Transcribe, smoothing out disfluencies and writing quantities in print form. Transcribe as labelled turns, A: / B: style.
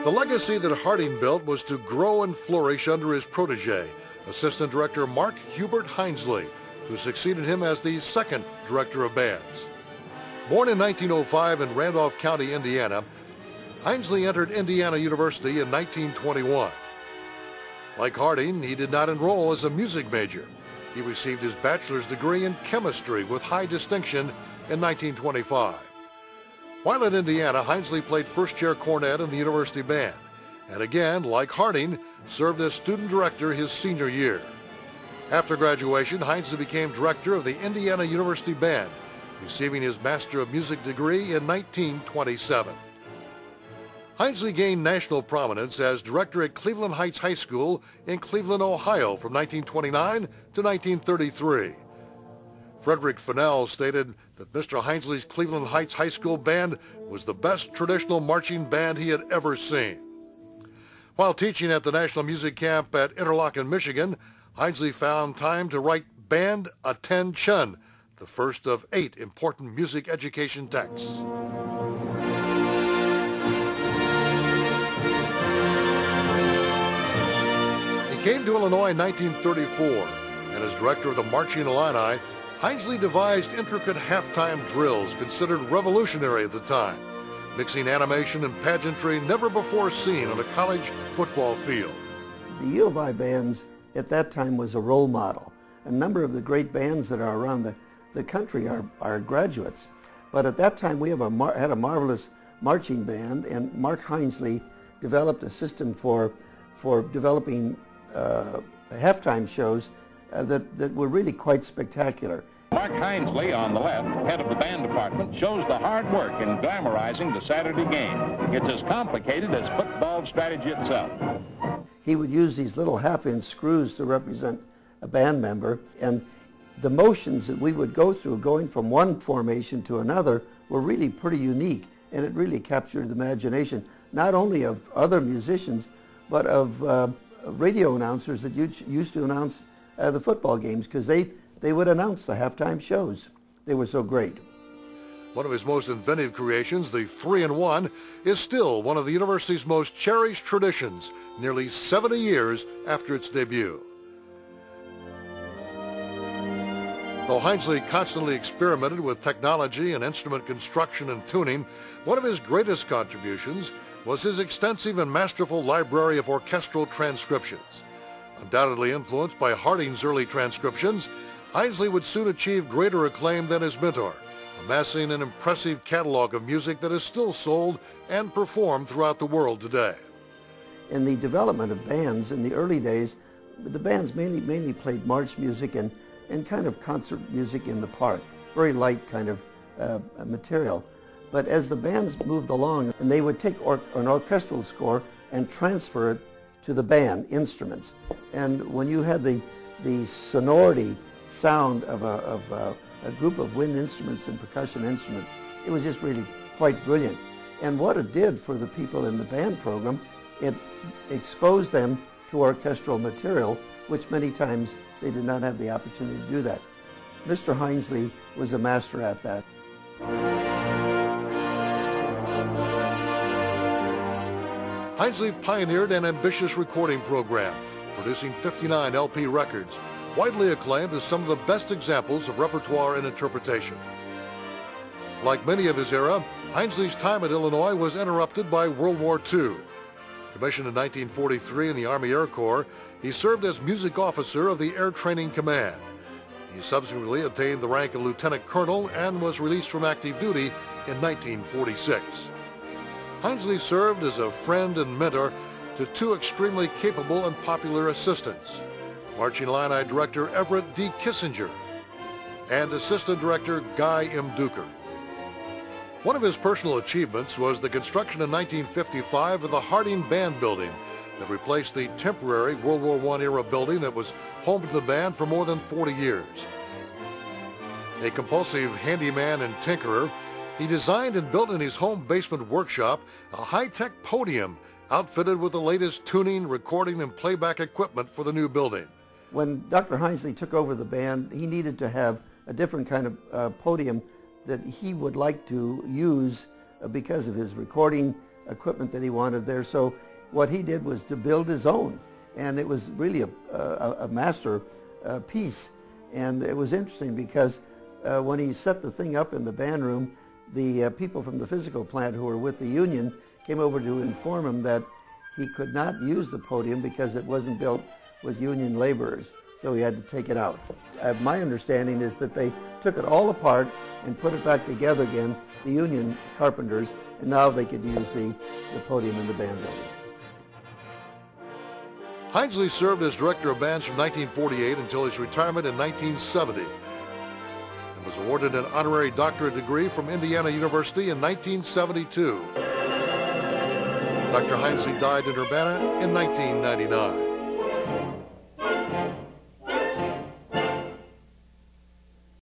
A: The legacy that Harding built was to grow and flourish under his protege, Assistant Director Mark Hubert Hindsley, who succeeded him as the second Director of Bands. Born in 1905 in Randolph County, Indiana, Hindsley entered Indiana University in 1921. Like Harding, he did not enroll as a music major. He received his bachelor's degree in chemistry with high distinction in 1925. While at Indiana, Hindsley played first-chair cornet in the university band, and again, like Harding, served as student director his senior year. After graduation, Hindsley became director of the Indiana University Band, receiving his Master of Music degree in 1927. Hindsley gained national prominence as director at Cleveland Heights High School in Cleveland, Ohio from 1929 to 1933. Frederick Fennell stated that Mr. Hindsley's Cleveland Heights High School band was the best traditional marching band he had ever seen. While teaching at the National Music Camp at Interlochen, Michigan, Hindsley found time to write Band Attention, the first of 8 important music education texts. He came to Illinois in 1934, and as director of the Marching Illini, Hindsley devised intricate halftime drills considered revolutionary at the time, mixing animation and pageantry never before seen on a college football field.
B: The U of I bands at that time was a role model. A number of the great bands that are around the country are graduates. But at that time we had a marvelous marching band, and Mark Hindsley developed a system for developing halftime shows that were really quite spectacular.
C: Mark Hindsley, on the left, head of the band department, shows the hard work in glamorizing the Saturday game. It's as complicated as football strategy itself.
B: He would use these little half-inch screws to represent a band member, and the motions that we would go through going from one formation to another were really pretty unique, and it really captured the imagination not only of other musicians but of radio announcers that used to announce the football games, because they would announce the halftime shows. They were so great.
A: One of his most inventive creations, the 3-in-1, is still one of the university's most cherished traditions, nearly 70 years after its debut. Though Hindsley constantly experimented with technology and instrument construction and tuning, one of his greatest contributions was his extensive and masterful library of orchestral transcriptions. Undoubtedly influenced by Harding's early transcriptions, Hindsley would soon achieve greater acclaim than his mentor, amassing an impressive catalog of music that is still sold and performed throughout the world today.
B: In the development of bands in the early days, the bands mainly played march music and kind of concert music in the park, very light kind of material. But as the bands moved along, and they would take an orchestral score and transfer it to the band instruments. And when you had the sonority sound of a group of wind instruments and percussion instruments, it was just really quite brilliant. And what it did for the people in the band program, it exposed them to orchestral material, which many times they did not have the opportunity to do that. Mr. Hindsley was a master at that.
A: Hindsley pioneered an ambitious recording program, producing 59 LP records, widely acclaimed as some of the best examples of repertoire and interpretation. Like many of his era, Hindsley's time at Illinois was interrupted by World War II. Commissioned in 1943 in the Army Air Corps, he served as music officer of the Air Training Command. He subsequently attained the rank of lieutenant colonel and was released from active duty in 1946. Hindsley served as a friend and mentor to 2 extremely capable and popular assistants, Marching Illini Director Everett D. Kissinger and Assistant Director Guy M. Duker. One of his personal achievements was the construction in 1955 of the Harding Band Building that replaced the temporary World War I era building that was home to the band for more than 40 years. A compulsive handyman and tinkerer, he designed and built in his home basement workshop a high-tech podium outfitted with the latest tuning, recording, and playback equipment for the new building.
B: When Dr. Hindsley took over the band, he needed to have a different kind of podium that he would like to use because of his recording equipment that he wanted there. So what he did was to build his own, and it was really a master piece. And it was interesting because when he set the thing up in the band room, the people from the physical plant who were with the union came over to inform him that he could not use the podium because it wasn't built with union laborers, so he had to take it out. My understanding is that they took it all apart and put it back together again, the union carpenters, and now they could use the podium in the band building.
A: Hindsley served as director of bands from 1948 until his retirement in 1970 and was awarded an honorary doctorate degree from Indiana University in 1972. Dr. Hindsley died in Urbana in 1999.